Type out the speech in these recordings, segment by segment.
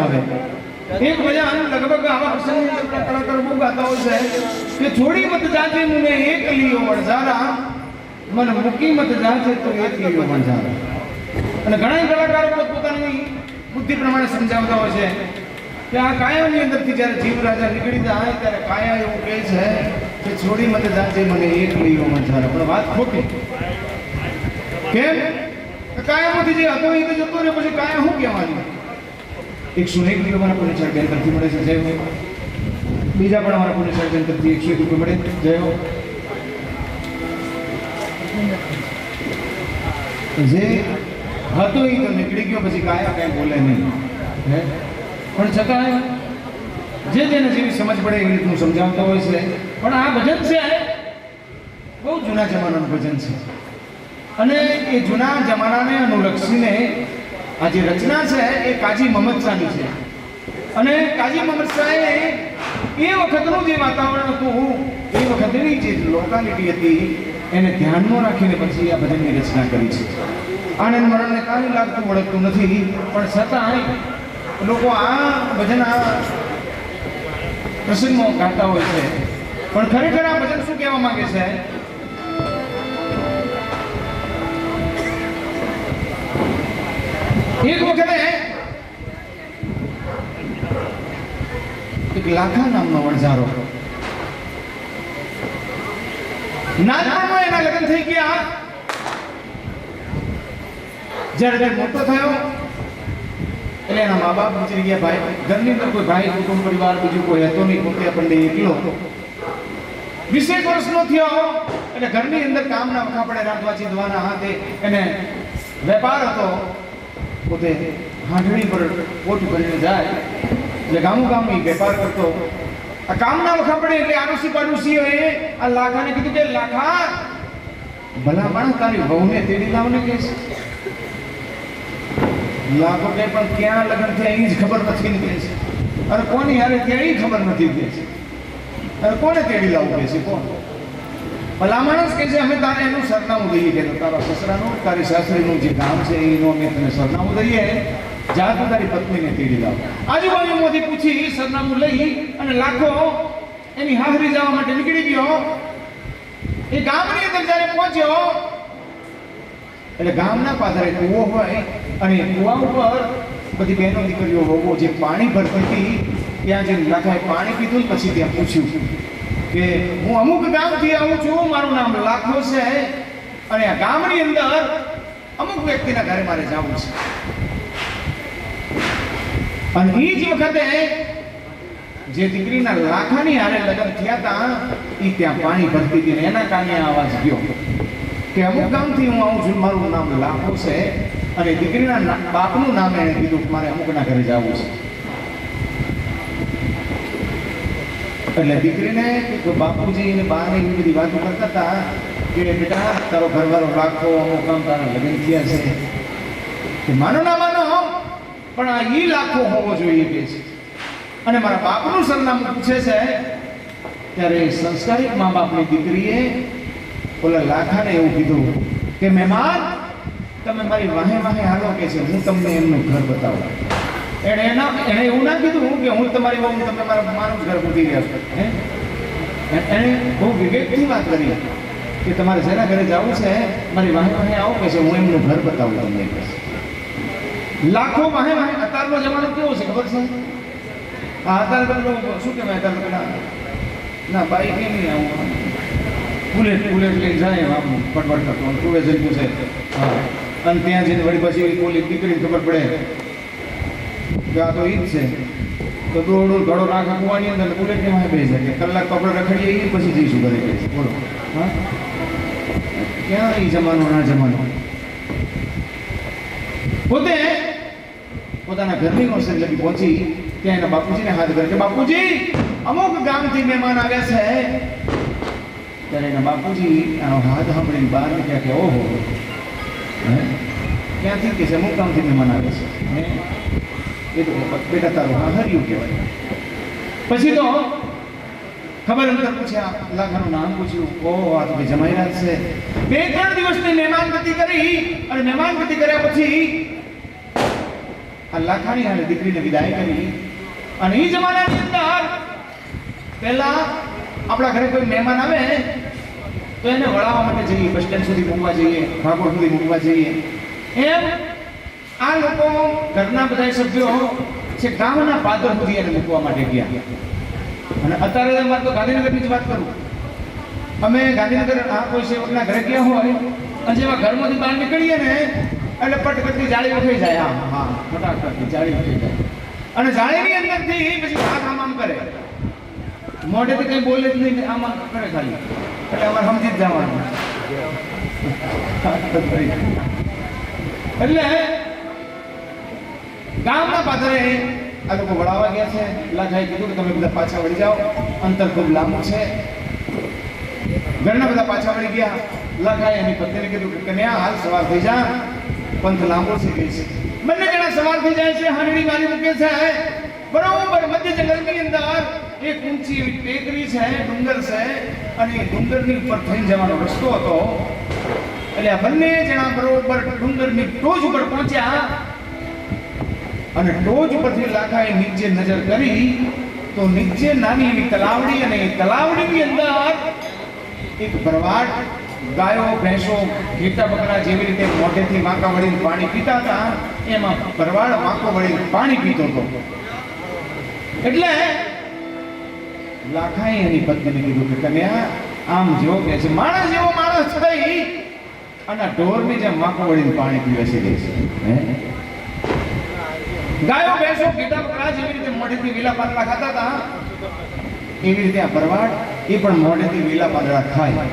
આવે એક ભજન લગભગ આવા પ્રસંગની અંદર કલાકાર બહુ ગાતા હોય છે કે છોડી મત જાજે મને એક લીયો વણઝારા મને મૂકી મત જાજે તો એક લીયો વણઝારા. અને ઘણા કલાકારો પોતપોતાની બુદ્ધિ પ્રમાણે સમજાવતા હોય છે કે આ કાયાની અંદરથી જ્યારે જીવ રાજા નીકળી જાય ત્યારે કાયા એવું કહે છે કે છોડી મત જાજે મને એક લીયો વણઝારા. પણ વાત ખોટી. કેમ? કાયામાંથી જે હતો એ તો જતો ને પછી કાયા શું કહેવાની? 101 રૂપિયા મારા પુણ્યશાળી બેન તરફથી મળે છે, જય હો. બીજા પણ અમારા પુણ્યશાળી બેન તરફથી 101 રૂપિયા મળે, જય હો. જે હતો એ તો નીકળી ગયો, પછી કાયા કઈ બોલે નહીં. હે પણ છતાં જેને જેવી સમજ પડે એ રીતનું સમજાવતા હોય છે. પણ આ ભજન છે બહુ જૂના જમાનાનું ભજન છે અને એ જૂના જમાનાને અનુલક્ષીને આ જે રચના છે એ કાજી મહમદ શાહની છે. અને કાજી મહમદ શાહે એ વખતનું જે વાતાવરણ હતું એ વખતની જે લોકાલિટી હતી એને ધ્યાનમાં રાખીને પછી આ ભજનની રચના કરી છે. આનંદ મરણને કાંઈ લાગતું વળગતું નથી, પણ છતાં લોકો આ ભજન આ પ્રસંગમાં ગાતા હોય છે. પણ ખરેખર આ ભજન શું કહેવા માંગે છે? એક વખતે એક લાખા નામનો વણઝારો નાનપણમાં એના લગ્ન થઈ ગયા. જ્યારે તે મોટો થયો એટલે એના મા બાપ ગુજરી ગયા. ભાઈ ઘરની અંદર કોઈ ભાઈ કુટુંબ પરિવાર બીજું કોઈ હતો નહીં, પોતે આપણને એકલો. 20 વર્ષનો થયો એટલે ઘરની અંદર કામના વખાપડે રાંધવા ચીંધવાના હાથે એને વેપાર હતો. પોતે હાંડણી પર પોટ ભરીને જાય એટલે ગામું ગામ એ વેપાર કરતો. આ કામના વખાપડે એટલે આડોશી પાડોશીઓએ આ લાખાને કીધું કે લાખા ભલા માણસ તારી વહુને તેડી લાવને કે છે. લાખો કે પણ ક્યાં લગ્ન થયા એ જ ખબર નથી ને કે છે. અને કોની હારે ત્યાં એ ખબર નથી કે છે. અને કોને તેડી લાવવું કે છે? કોણ? ભલા માણસ કે છે અમે તારે એનું સરનામું દઈએ કે તારા સસરાનું તારી સાસરીનું જે ગામ છે એનું અમે તને સરનામું દઈએ, જા તું તારી પત્નીને તેડી લાવ. આજુબાજુમાંથી પૂછી સરનામું લઈ અને લાખો એની હાજરી જવા માટે નીકળી ગયો. એ ગામની અંદર જ્યારે પહોંચ્યો એટલે ગામના પાદરે કૂવો હોય અને કૂવા ઉપર બધી બહેનો દીકરીઓ વહુઓ જે પાણી ભરતી હતી ત્યાં જે લાખાએ પાણી પીધું પછી ત્યાં પૂછ્યું કે હું અમુક ગામથી આવું છું, મારું નામ લાખો છે અને આ ગામની અંદર અમુક વ્યક્તિના ઘરે મારે જવું છે. અને એ જ વખતે જે દીકરીના લાખાની હારે લગ્ન થયા હતા એ ત્યાં પાણી ભરતી હતી ને એના કાને આવાજ ગયો કે અમુક ગામથી હું આવું છું, મારું નામ લાખો છે અને દીકરીના બાપનું નામ એણે કીધું મારે અમુકના ઘરે જવું છે. એટલે દીકરીને બાપુજી અને બાને એવી બધી વાતો કરતા હતા કે બેટા તારો ઘરવાળો લાખો અમુક કામ તારા લગ્ન થયા છે કે માનો ના માનો પણ આ ઈ લાખો હોવો જોઈએ કે છે. અને મારા બાપનું સરનામું પૂછે છે ત્યારે સંસ્કારિક મા બાપની દીકરીએ ઓલા લાખાને એવું કીધું કે મહેમાન તમે મારી વાહે વાહે હાલો કે છે, હું તમને એમનું ઘર બતાવું. એણે એવું ના કીધું કે હું તમારી બહુ તમે મારા મારું ઘર મૂકી ગયા છો. એણે બહુ વિવેકથી વાત કરી કે તમારે જેના ઘરે જવું છે મારી વાહે વાહે આવો કે છે, હું એમનું ઘર બતાવું તમને. લાખો વાહે વાહે અત્યારનો જમાનો કેવો છે ખબર છે? હા અત્યારે શું કહેવાય અત્યારે ના બાઈક એ નહીં આવું બુલેટ લઈને જાય આમ પટપટ કરતો ટુવે જઈને પૂછે. હા અને ત્યાં જઈને વળી પછી ઓલી દીકરીને ખબર પડે કે આ તો ઈ જ છે તો દોડો ઘડો રાખા કુવાની અંદર બુલેટની વાહે બેસી જાય કે કલાક તો આપણે રખડીએ એ પછી જઈશું ઘરે કે છે. બોલો હા ક્યાં એ જમાનો ના જમાનો. પોતે પોતાના ઘરની નોસરી લગી પહોંચી ત્યાં એના બાપુજીને હાથ કરે કે બાપુજી અમુક ગામથી મહેમાન આવ્યા છે. ત્યારે એના બાપુજી હાથ સાંભળીને બહાર નીકળ્યા કે ઓહો ક્યાંથી કે છે? અમુક ગામથી મહેમાન આવે છે. એ તો બેટા તારું હા હર્યું કહેવાય. પછી તો ખબર અંતર પૂછ્યા, લાખાનું નામ પૂછ્યું. ઓહો આ તો જમાઈરાજ છે. 2-3 દિવસની મહેમાનગતિ કરી અને મહેમાનગતિ કર્યા પછી આ લાખાણી અને દીકરીને વિદાય કરી. અને એ જમાનાની અંદર પહેલા આપણા ઘરે કોઈ મહેમાન આવે તો એને વળાવવા માટે જઈએ, બસ સ્ટેન્ડ સુધી મૂકવા જઈએ, ભાગોળ સુધી મૂકવા જઈએ. એમ આ લોકો ઘરના બધા સભ્યો છે ગામના પાદર સુધી એને મૂકવા માટે ગયા. અને અત્યારે અમારે તો ગાંધીનગરની જ વાત કરું. અમે ગાંધીનગર કોઈ સેવકના ઘરે ગયા હોય અને જેવા ઘરમાંથી બહાર નીકળીએ ને એટલે પટકટની જાળી ઉઠી જાય. હા, ફટાફટની જાળી ઉઠી જાય. અને જાળીની અંદરથી પછી હાથ આમ કરે, મોઢેથી કંઈ બોલે જ નહીં, આમ કરે ખાલી. એટલે અમારે સમજી જ જવાનું. એટલે ગામના પાદરે આ લોકો વળાવવા ગયા છે. લાખાએ કીધું કે તમે બધા પાછા વળી જાઓ, અંતર ખૂબ લાંબુ છે. ઘરના બધા પાછા વળી ગયા. લાખાએ એની પત્નીને કીધું કે કન્યા હાલ સવાર થઈ જા, પંથ લાંબો છે ગઈ છે. બંને જણા સવાર થઈ જાય છે, હાંડણી મારી મૂકે છે. બરોબર મધ્ય જંગલની અંદર એક ઊંચી એવી ટેકરી છે, ડુંગર છે, અને એ ડુંગરની ઉપર થઈને જવાનો રસ્તો હતો. એટલે આ બંને જણા બરોબર ડુંગરની ટોચ ઉપર પહોંચ્યા. અને ટોચ ઉપરથી લાખાએ નીચે નજર કરી તો નીચે નાની એવી તલાવડી, અને એ તલાવડીની અંદર એક ભરવાડ ગાયો, ભેંસો, ઘેટા બકરા જેવી રીતે મોઢેથી વાંકા વળીને પાણી પીતા હતા, એમાં ભરવાડ વાંકો વળીને પાણી પીતો હતો. એટલે લાખાએ એની પત્નીને કીધું કે કન્યા આમ જેવો કે છે માણસ જેવો માણસ થઈ અને ઢોરની જેમ વાંકો વળીને પાણી પીવે છે. ગાયો, ભેંસો, ઘેટા બકરા જેવી રીતે મોઢેથી લીલા પાંદડા ખાતા હતા, એવી રીતે આ ભરવાડ એ પણ મોઢેથી લીલા પાંદડા ખાય.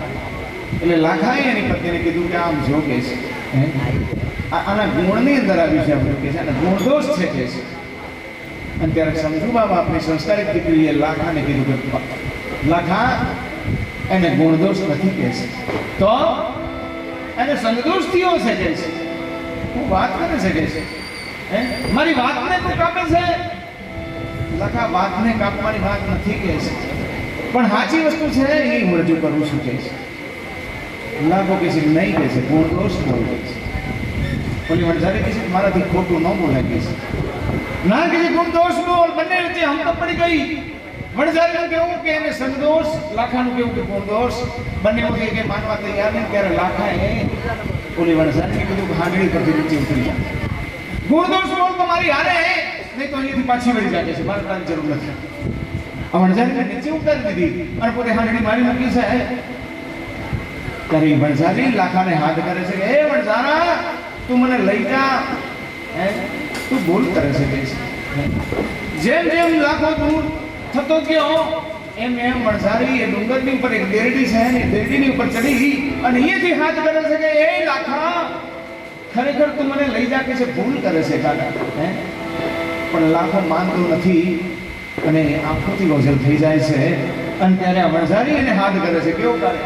એટલે લાખાએ એની પત્નીને કીધું કે આમ જો કે છે આના ગુણની અંદર આવ્યું છે, આપણે કે છે અને ગુણદોષ છે કે છે. અને ત્યારે સમજુ બાબા આપણી સંસ્કારિત દીકરીએ લાખાને કીધું કે લાખા એને ગુણદોષ નથી કે છે, તો એને સંતોષ થયો છે કે છે. હું વાત કરે છે કે છે મારી વાતને તું કાપે છે. લાખા વાતને કાપવાની વાત નથી કે છે, પણ સાચી વસ્તુ છે એ હું રજૂ કરું છું કે છે. લાખો કે છે નહીં કે છે, ગુણદોષ બોલે છે. ઓલી વણઝારી કે છે મારાથી ખોટું ન બોલાય કે છે. ના કે છે ગુણદોષ બોલ. બંને વચ્ચે હમત પડી ગઈ. વણઝારીનું કેવું કે એને સંદોષ, લાખાનું કેવું કે ગુણદોષ. બંને વચ્ચે કે માનવા તૈયાર નહીં. ત્યારે લાખાએ ઓલી વણઝારીને કીધું કે હાંડળી પરથી નીચે ઉતરી જાય. ગુણદોષ બોલ તો મારી હારે, નહીં તો અહીંયાથી પાછી વળી જાય છે, મારે તારી જરૂર નથી. આ વણઝારીને નીચે ઉતારી દીધી અને પોતે હાંડળી મારી મૂકી છે. ત્યારે વણઝારી લાખાને હાથ કરે છે કે એ વણઝારા તું મને લઈ જા, તું ભૂલ કરે છે કે જેમ જેમ લાખો દૂર થતો ગયો એમ એમ વણઝારી એ ડુંગરની ઉપર એક દેરડી છે ને દેરડીની ઉપર ચડી અને અહીંયાથી હાથ કરે છે કે એ લાખા ખરેખર તું મને લઈ જા કે છે, ભૂલ કરે છે કાકા. પણ લાખો માનતો નથી અને આંખોથી ઓઝલ થઈ જાય છે. અને ત્યારે આ વણઝારી એને હાથ કરે છે. કેવું કરે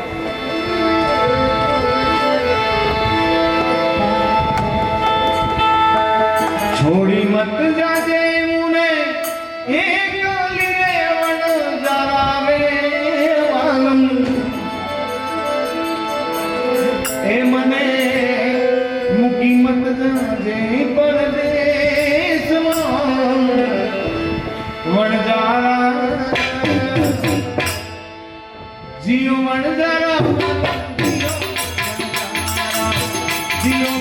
છોડી મત જાજે મુને એક લીરે વણઝારા રે વાલમ એ મને મૂકી મત જાજે પરદેશમાં વણઝારા જીઓ વણઝારા જીઓ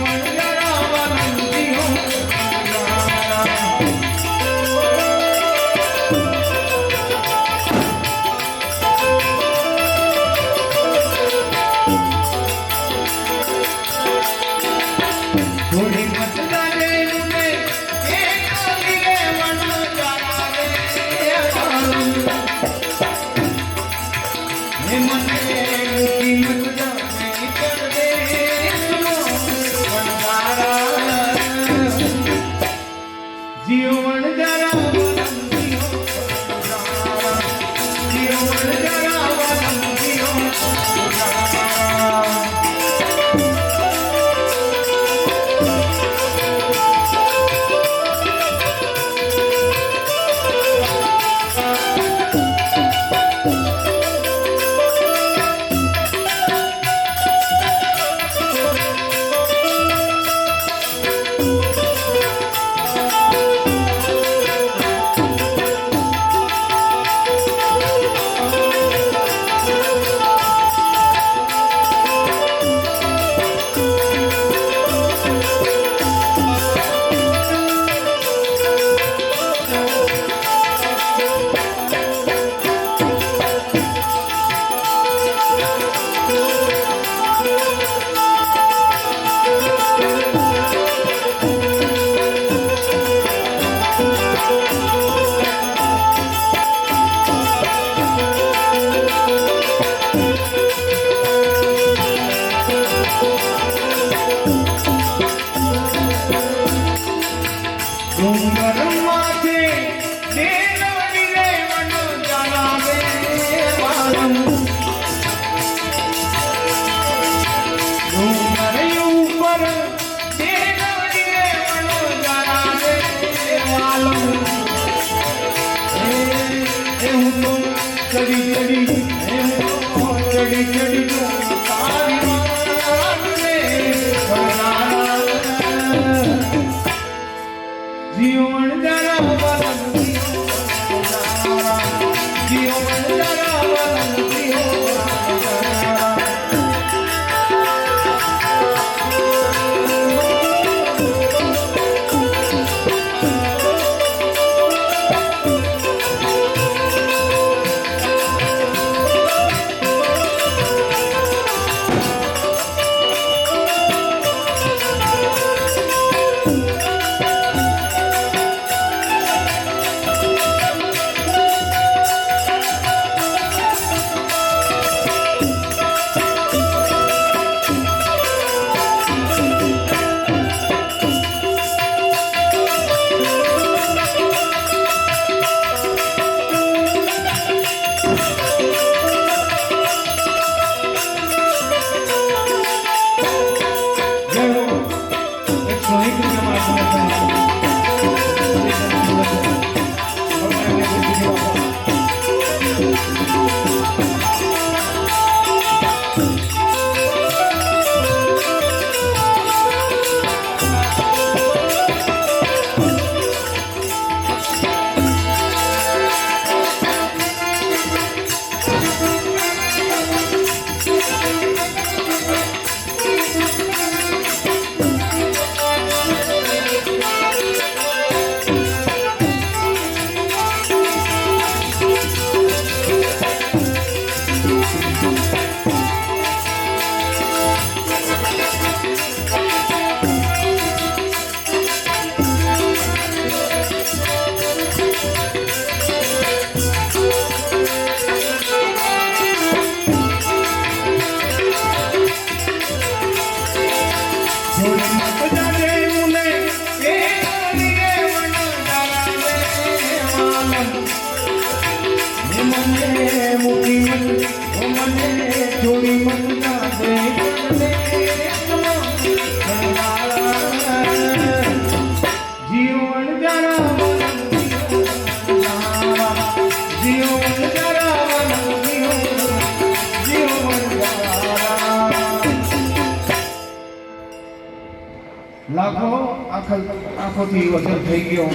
લાખો આંખોથી ઓઝલ થઈ ગયો.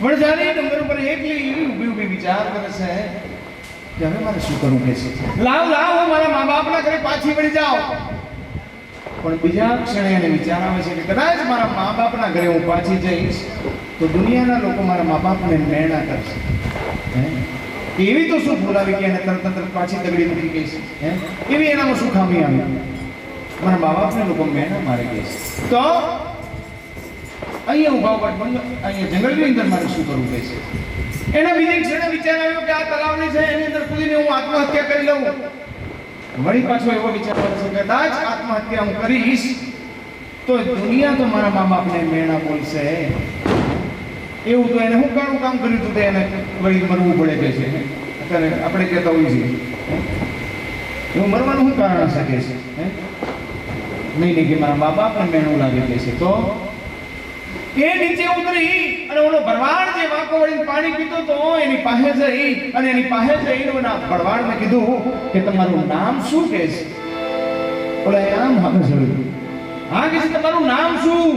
વણઝારી ડુંગર પર એકલી ઊભી ઊભી વિચાર કરે છે કે હવે મારે શું કરવું કે છે. લાવ હું મારા મા બાપના ઘરે પાછી વળી જાઉં. પણ બીજા ક્ષણે એને વિચાર આવે છે કે કદાચ મારા મા બાપના ઘરે હું પાછી જઈશ તો દુનિયાના લોકો મારા મા બાપને મેણા કરશે. એવી તો શું ભૂલ આવી કે એને તરત પાછી તગડી મૂકી ગઈ છે. એવી એનામાં શું ખામી આવી? મારા મા બાપને લોકો મેણા મારી ગઈ છે. તો અહીંયા ઉભા ઉભા અહીંયા જંગલની અંદર મારે શું કરવું કે છે. એના બીજી ક્ષણે વિચાર આવ્યો કે આ તલાવની છે એની અંદર કૂદીને હું આત્મહત્યા કરી લઉં. વળી પાછો એવો વિચાર આવે છે કે કદાચ આત્મહત્યા હું કરીશ તો દુનિયા તો મારા મા બાપને મેણા બોલશે. એવું તો એને હું કામ કર્યું હતું એને વળી મરવું પડે કે છે. અત્યારે આપણે કહેતા હોઈએ છીએ એવું મરવાનું શું કારણ શકે છે? નહીં કે મારા મા બાપને મેણું લાગે કે છે. તો એ નીચે ઉતરી અને ઓલો ભરવાડ જે વાંકો વળીને પાણી પીતો તો એની પાસે જઈ અને એની પાસે જઈને ઓલા ભરવાડને કીધું કે તમારું નામ શું કે છે? ઓલા આમ હાથે જોયું. હા કે છે તમારું નામ શું?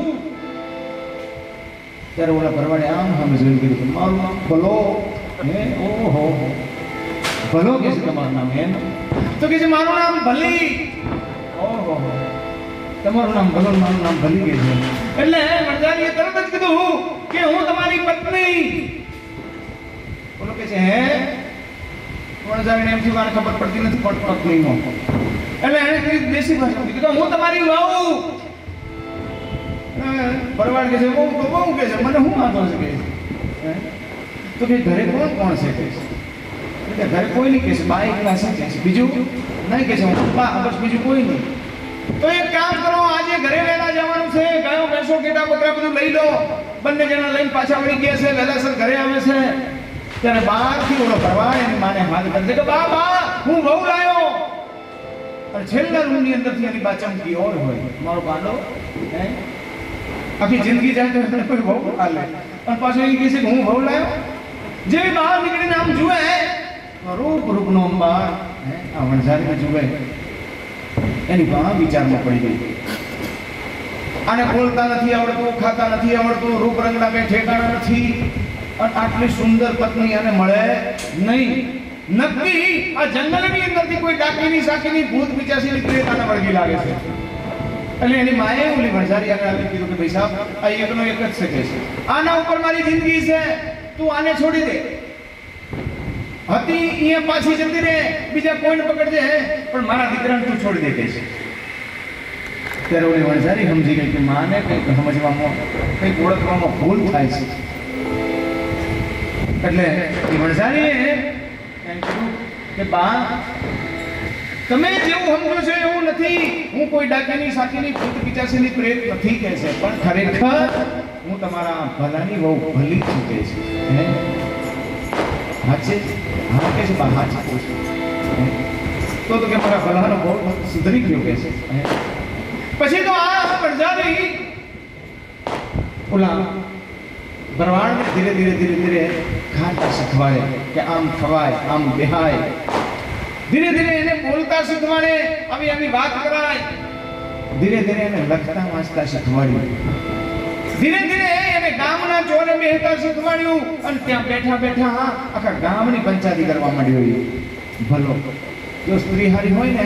ત્યારે ઓલા ભરવાડે આમ સામે જોઈને કીધું મારું નામ ભલો. ઓહો ભલો કે છે તમારું નામ? એમ તો કે છે મારું નામ ભલી. ઓહો તમારું નામ ભલો મારું નામ ભલી કે છે. એટલે વણઝારીએ તરત જ કીધું કે હું તમારી પત્ની. બોલો કે છે હે? વણઝારીને એમ થયું ખબર પડતી નથી પત્નીનો. એટલે એને કીધું દેશી ભાષામાં કીધું હું તમારી વહુ. ભરવાડ કે છે બહુ કે છે મને શું વાંધો છે કે તો કે ઘરે કોણ કોણ છે કે છે ઘરે કોઈ નહીં કે છે, બા એકલા છે કે છે, બીજું નહીં કે છે, હું બા બસ બીજું કોઈ નહીં. તો એક કામ કરો, આજે ઘરે વહેલા જવાનું છે, ગાયો ભેંસો કેટા બકરા બધું લઈ લો. બંને જણા લઈને પાછા વળી ગયા છે, વહેલાસર ઘરે આવે છે. ત્યારે બહારથી ઓલો ભરવાડ એની માને હાથ કરે છે કે બા બા હું વહુ લાયો. અને છેલ્લા રૂમની અંદરથી એની બા ચમકી ઓર હોય, મારો બાંડો હે આખી જિંદગી જાય તો કોઈ વહુ હાલે અને પાછું એ કહે છે કે હું વહુ લાયો. જેવી બહાર નીકળીને આમ જુએ રૂપ રૂપનો અંબાર આ વણઝારીને જુએ, એની બા વિચારમાં પડી ગઈ. આને બોલતા નથી આવડતું, ખાતા નથી આવડતું, રૂપ રંગના કઈ ઠેકાણા નથી, અને આટલી સુંદર પત્ની આને મળે નહીં. નક્કી આ જંગલની અંદરથી કોઈ ડાકીની સાકીની ભૂત પિચાસીની પ્રેત આને વળગી લાગે છે. એટલે એની માએ ઓલી વણઝારી આગળ આવી કીધું કે ભાઈ સાહેબ આ એકનો એક જ છે કે છે, આના ઉપર મારી જિંદગી છે, તું આને છોડી દે. હતી અહીંયા પાછી જતી રહે, બીજા કોઈને પકડજે, પણ મારા દીકરાને તું છોડી દે કે છે. ત્યારે ઓલી વણઝારી સમજી ગઈ કે માને કંઈક સમજવામાં કંઈક ઓળખવામાં ભૂલ થાય છે. એટલે એ વણઝારીએ એમ કીધું કે બા તમે જેવું સમજો છો એવું નથી, હું કોઈ ડાકીની સાકીની ભૂત પિચાસીની પ્રેત નથી કે છે, પણ ખરેખર હું તમારા ભલાની બહુ ભલી છું કે છે. હે હાચે હા કે છે બા હાચે પૂછું તો કે મારા ભલાનો બહુ સુધરી ગયો કે છે. પછી તો આ વણઝારી ઓલા ભરવાડને ધીરે ધીરે ધીરે ધીરે ખાતા શીખવાડે કે આમ ખવાય, આમ બેહાય. ધીરે ધીરે એને બોલતા શીખવાડે, આવી આવી વાત કરાય. ધીરે ધીરે એને લખતા વાંચતા શીખવાડ્યું. ધીરે ધીરે એને ગામના ચોરે બેહતા શીખવાડ્યું. અને ત્યાં બેઠા બેઠા આખા ગામની પંચાયતી કરવા માંડ્યો. ભલો જો સ્ત્રી હારી હોય ને,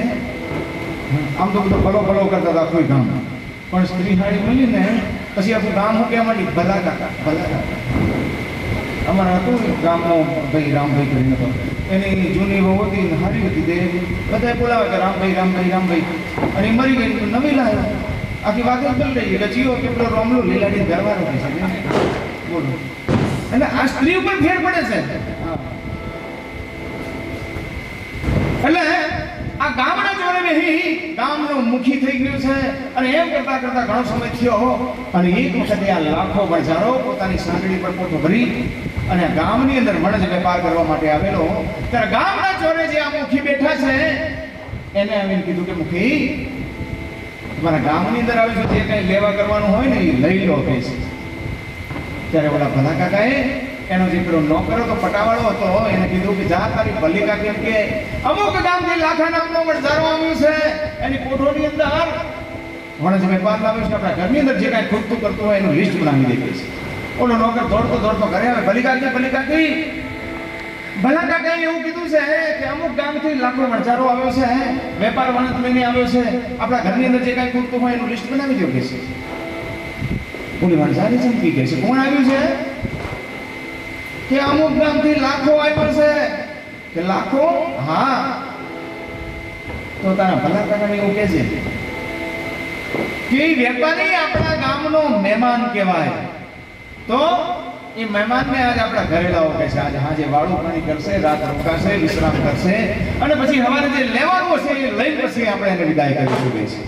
આમ તો બધો ભલો ભલો કરતા હતા કોઈ ગામ, પણ સ્ત્રી હારી મળી ને પછી આખું ગામ હું કહેવા માંડી ભલા કાકા ભલા કાકા. અમારા હતું ગામમાં ભાઈ રામભાઈ કરીને હતો, એની જૂની બહુ હતી હારી હતી, તે બધા બોલાવે કે રામભાઈ રામભાઈ રામભાઈ, અને એ મરી ગઈ નવી લાવ્યો. આખી વાત જ બદલાઈ ગઈ કે જીવો કેટલો રોમલો લીલાડી ઘરવાનો છે બોલો. એટલે આ સ્ત્રી ઉપર ફેર પડે છે. એટલે આ ગામના ચોરે બેહી ગામનો મુખી થઈ ગયો છે. અને એમ કરતા કરતા ઘણો સમય થયો, અને એક વખતે આ લાખો વણઝારો પોતાની સાંકડી પર પોતો ભરી અને ગામની અંદર વણજ વેપાર કરવા માટે આવેલો. ત્યારે ગામના ચોરે જે આ મુખી બેઠા છે એને આવીને કીધું કે મુખી તમારા ગામની અંદર આવે છે, જે કઈ લેવા કરવાનું હોય ને એ લઈ લો કે છે. ત્યારે ઓલા ભલા કાકાએ એનો જે પેલો નોકર હતો પટાવાળો હતો એને કીધું કે જા તારી ભલિકા કેમ કે અમુક ગામથી લાખા નામનો વણઝારો આવ્યો છે, એની કોઠોની અંદર વણજ વેપાર લાવ્યો છે, આપણા ઘરની અંદર જે કાંઈ ખૂટતું કરતું હોય એનું લિસ્ટ બનાવી દે છે. ઓલો નોકર દોડતો દોડતો ઘરે આવે, ભલિકા કી ભલા કાકાએ એવું કીધું છે કે અમુક ગામથી લાખો વણઝારો આવ્યો છે, વેપાર વણજ લઈને આવ્યો છે, આપણા ઘરની અંદર જે કાંઈ ખૂટતું હોય એનું લિસ્ટ બનાવી દો કે છે. ઓલી વણઝારી ચમકી ગઈ છે, કોણ આવ્યું છે કે અમુક ગામથી લાખો આવ્યો છે કે લાખો? હા તો તારા ભલા કાકાને એવું કહે છે કે વેપારી આપણા ગામનો મહેમાન કહેવાય, તો એ મહેમાનને આજે આપણા ઘરે લાવો કે છે. આજે હાજે વાળું પાણી કરશે, રાત રોકાશે, વિશ્રામ કરશે, અને પછી સવારે જે લેવાનું હશે એ લઈને પછી આપણે એને વિદાય કરીશું કે છે.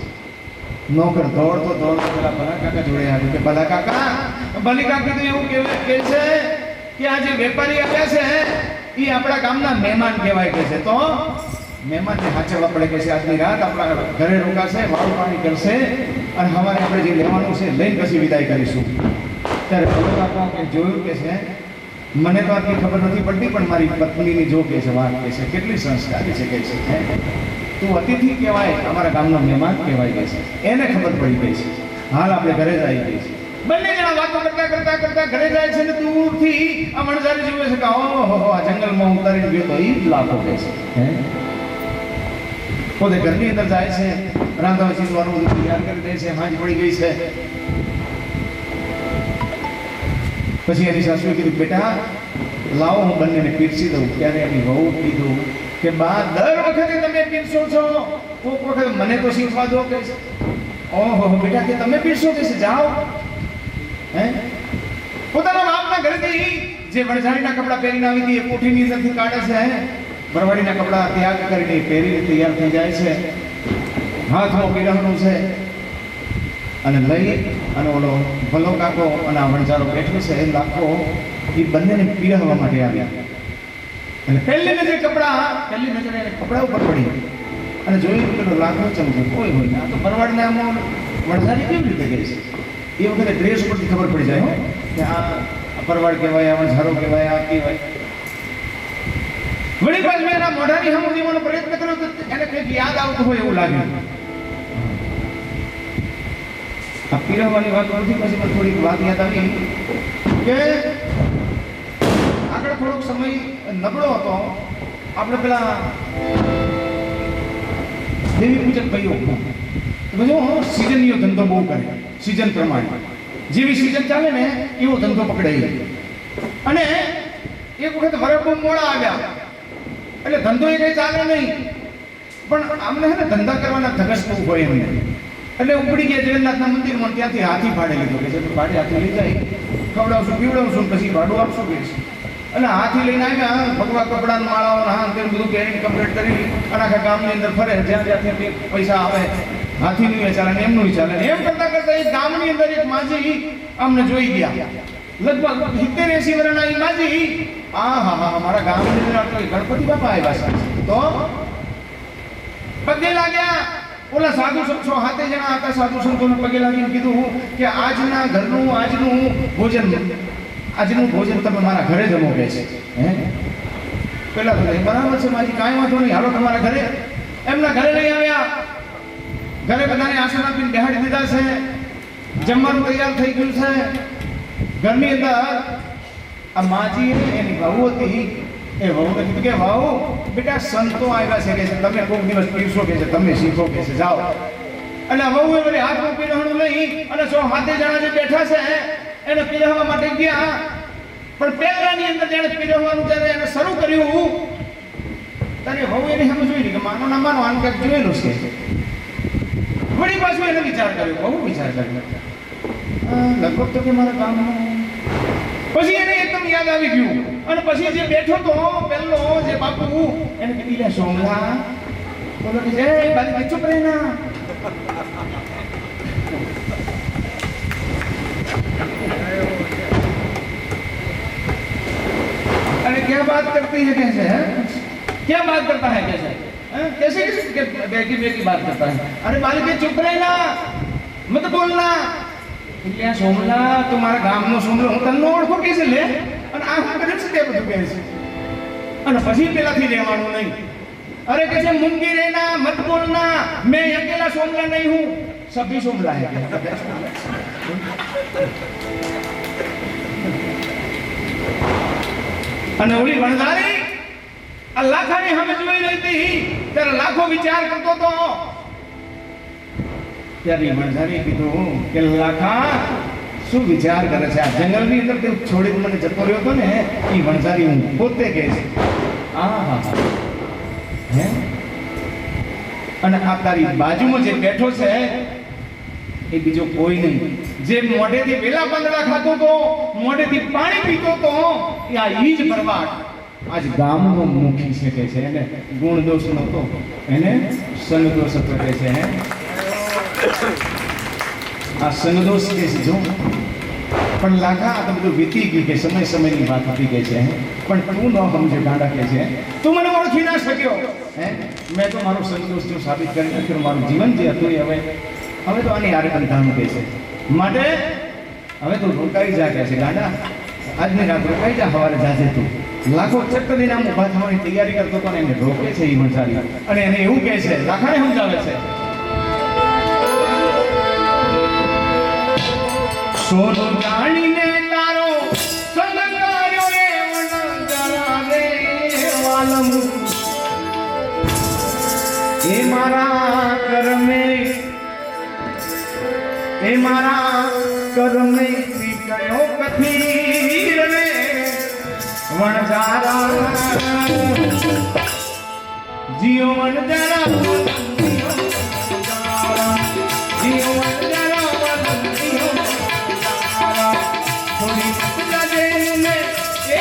નોકર દોડતો દોડતો પેલા ભલા કાકા જોડે આવ્યું કે ભલા કાકા ભલી કાકી તો એવું કહે છે કે આ જે વેપારી આવ્યા છે એ આપણા ગામના મહેમાન કહેવાય કે છે, તો મહેમાનને સાચવવા પડે કે છે. આજની રાત આપણા ઘરે રોકાશે, વાળું પાણી કરશે, અને સવારે આપણે જે લેવાનું છે લઈને પછી વિદાય કરીશું. ત્યારે ભલો કાકા કે જોયું કે છે મને તો આટલી ખબર નથી પડતી, પણ મારી પત્નીની જો કે છે વાત કે છે કેટલી સંસ્કારી છે કે છે, તું અતિથિ કહેવાય, અમારા ગામનો મહેમાન કહેવાય કે છે. એને ખબર પડી ગઈ છે, હાલ આપણે ઘરે જ આવી ગઈ છે. બંને જણા વાતો કરતા કરતા કરતા ઘરે જાય છે ને દૂરથી આ વણઝારી જોવે છે કે ઓહો આ જંગલમાં ઉતારીને ગયો તો એ જ લાખો કે છે. પોતે ઘરની અંદર જાય છે, રાંધવા ચીરવાનું બધું તૈયાર કરી દે છે, હાંજ પડી ગઈ છે. પછી એની સાસુએ કીધું બેટા લાવો હું બંનેને પીરસી દઉં. ત્યારે એની વહુ કીધું કે બા દર વખતે તમે પીરસો છો, કોઈક વખત મને તો શીખવા દો કે છે. ઓહો બેટા કે તમે પીરસો કે છે, જાઓ. પોતાના બાપના ઘરેથી જે વણઝારીના કપડાં પહેરીને આવી હતી એ કોઠીની અંદરથી કાઢે છે, ભરવાડીના કપડાં ત્યાગ કરીને પહેરીને તૈયાર થઈ જાય છે, હાથમાં પીરહણું છે અને લઈ અને ઓલો ભલો કાકો અને આ વણઝારો બેઠો છે લાખો એ બંનેને પીરહવા માટે આવ્યા. એટલે પહેલી નજરે કપડા ઉપર પડી અને જોયું પેલો લાખો ચમકે કોઈ હોય આ તો ભરવાડના આમ વણઝારી કેવી રીતે ગઈ છે. એ વખતે ડ્રેસ ઉપરથી ખબર પડી જાય કે આ ભરવાડ કહેવાય, આ વણઝારો કહેવાય, આ કહેવાય. વળી પાછું એના મોઢાની સામે જીવવાનો પ્રયત્ન કર્યો તો એને કંઈક યાદ આવતું હોય એવું લાગ્યું. આ પીરહવાની વાત નથી, પછી મને થોડીક વાત યાદ આવી કે આગળ થોડોક સમય નબળો હતો. આપણે પેલા દેવી પૂજક ભાઈઓ બધું સિઝનનો ધંધો બહુ કરે, સિઝન પ્રમાણે જેવી સિઝન ચાલે ને એવો ધંધો પકડાય. અને એક વખત વરસ બહુ મોડા આવ્યા એટલે ધંધો એ કઈ ચાલે નહીં, પણ આમને હે ને ધંધા કરવાના ધગસ બહુ હોય એમને. એટલે ઉપડી ગયા જગન્નાથના મંદિરમાં, ત્યાંથી હાથી ભાડે લીધો કે છે ભાડે હાથી લઈ જાય, ખવડાવશું પીવડાવશું પછી ભાડું આપશું કે છે. અને હાથી લઈને આવ્યા, ભગવા કપડાં માળાઓ હા તે બધું પહેરીને કમ્પ્લીટ કરી અને આખા ગામની અંદર ફરે, જ્યાં જ્યાંથી પૈસા આવે હાથીનું એ ચાલે ને એમનું ચાલે. એમ કરતા કરતા એક ગામની અંદર એક માજી અમને જોઈ ગયા, લગભગ 70-80 વર્ષના એ માજી. હા મારા ગામની અંદર તો ગણપતિ બાપા આવ્યા છે. તો પગે લાગ્યા. ઓલા સાધુ સંતો 7 જણા હતા, સાધુ સંતોને પગે લાગીને કીધું કે આજનું ભોજન તમે મારા ઘરે જમો કે છે. પેલા તો બરાબર છે માજી, કાંઈ વાંધો નહીં, હાલો તમારા ઘરે. એમના ઘરે લઈ આવ્યા, ઘરે બધાને આસન આપીને બેહાડી દીધા છે, જમવાનું તૈયાર થઈ ગયું છે. ઘરની અંદર આ માજી એની વહુ હતી, એ વહુને કીધું કે વહુ બેટા સંતો આવ્યા છે કે છે, તમે કોઈક દિવસ પીરસો કે છે, તમે શીખો કે છે, જાઓ. અને વહુએ વળી હાથમાં પીરહણું લઈ અને 7 જણા જે બેઠા છે એને પીરહવા માટે ગયા. પણ પહેલાની અંદર જેને પીરહવાનું જ્યારે એને શરૂ કર્યું ત્યારે વહુ એને સામે જોઈ કે માનો ના માનો આનું કંઈક જોયેલું છે. વળી પાછું એને વિચાર કર્યો, બહુ વિચાર કર્યો, લગભગ તો કે મારા ગામનો. પછી એને એકદમ યાદ આવી ગયું અને પછી જે બેઠો તો પેલો જે બાપુ એને કીધી લે સોમલા બોલો કે જય બાલી ચૂપ રહેના. अरे क्या बात करती है कैसे है, क्या बात करता है कैसे, कैसे बेकी बेकी बात करता है. अरे बालिके चुप रहना, मत बोलना. એટલે સોમલા તમારા ગામનો સોમલો હું તને ઓળખો કે છે લે અને આખા કરે છે તે બધું કહે છે. અને પછી પેલાથી રહેવાનું નહીં. अरे कैसे मुंगी रहना, मत बोलना, मैं अकेला सोमला नहीं हूँ, सभी सोमला है. અને ઓલી વણઝારી આ લાખાની સામે જોઈ રહી હતી ત્યારે લાખો વિચાર કરતો હતો. ત્યારે વણઝારી કીધું કે લાખા શું વિચાર કરે છે, આ જંગલની અંદર તે છોડીને મને જતો રહ્યો હતો ને એ વણઝારી હું પોતે કહે છે. હે અને આ તારી બાજુમાં જે બેઠો છે એ બીજો કોઈ નહીં, જે મોઢેથી વેલા પાંદડા ખાતો તો, મોઢેથી પાણી પીતો તો, એ આ ઈ જ ભરવાડ આજ ગામનો મુખી છે કે છે. એને ગુણ દોષ નહોતો, એને સંગ દોષ હતો કે છે. આ સંગ દોષ કે છે જો. પણ લાખા આ તો બધું વીતી ગયું કે સમયની વાત હતી કે છે. પણ તું ન સમજે ગાંડા કે છે, તું મને ઓળખી ના શક્યો. મેં તો મારો સંગ દોષ જો સાબિત કરી નાખ્યો, મારું જીવન જે હતું એ હવે તો આની આરે કંધાનું કહે છે. માટે હવે તું રોકાઈ જા કે છે ગાંડા, આજની રાત રોકાઈ જા, સવારે જાજે તું. લાખો ચક્કરીને આમ ઊભા થવાની તૈયારી કરતો હતો ને એને રોકે છે એ વણઝારી અને એને એવું કહે છે, લાખાને સમજાવે છે, સોનું જાણીને તારો સંગકાર્યો રે વણઝારા રે વાલમ, એ મારા કરમે પીટયો કથીર રે વણઝારા, જીઓ વણઝારા, જીઓ વણઝારા, થોડી જાજે ને એ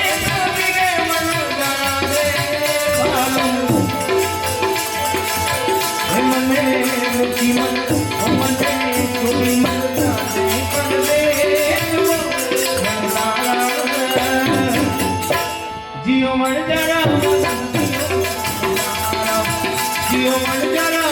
જીઓ મણ જરા જીઓ મણ જરા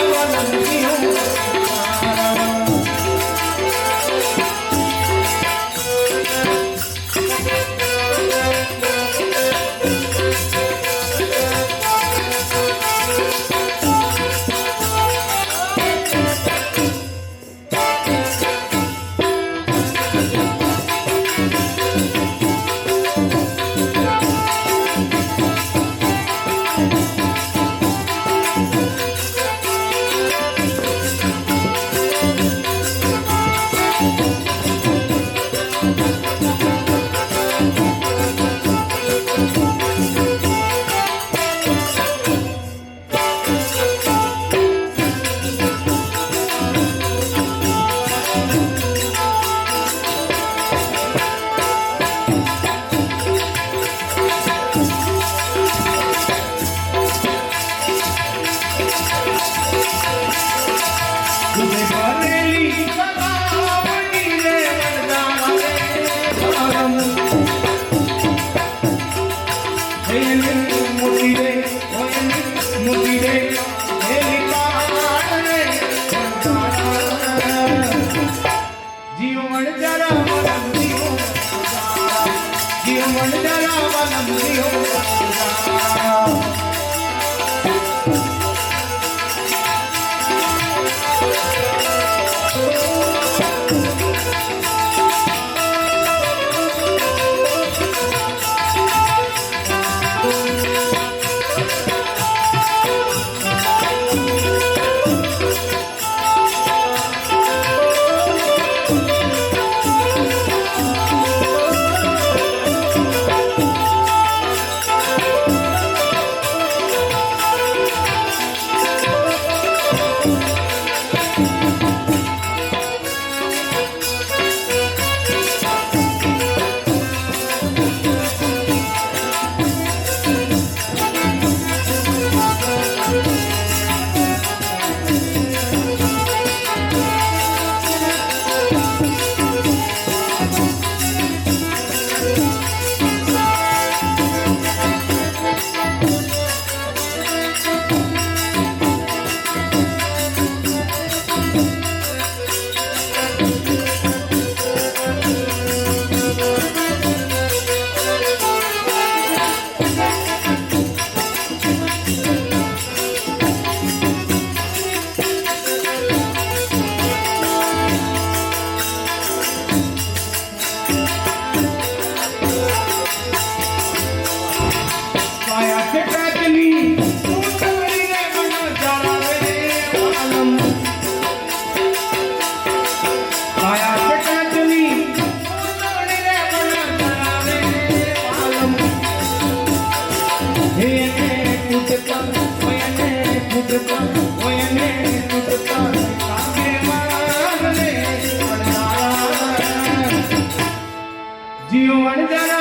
જીઓ જીવન જરા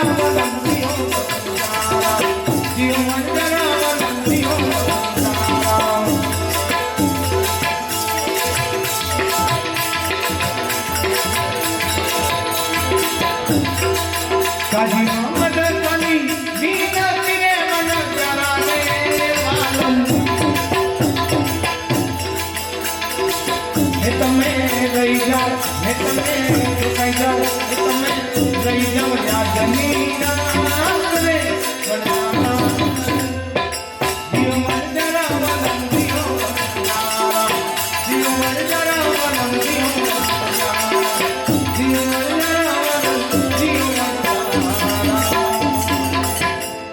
જીવન જરા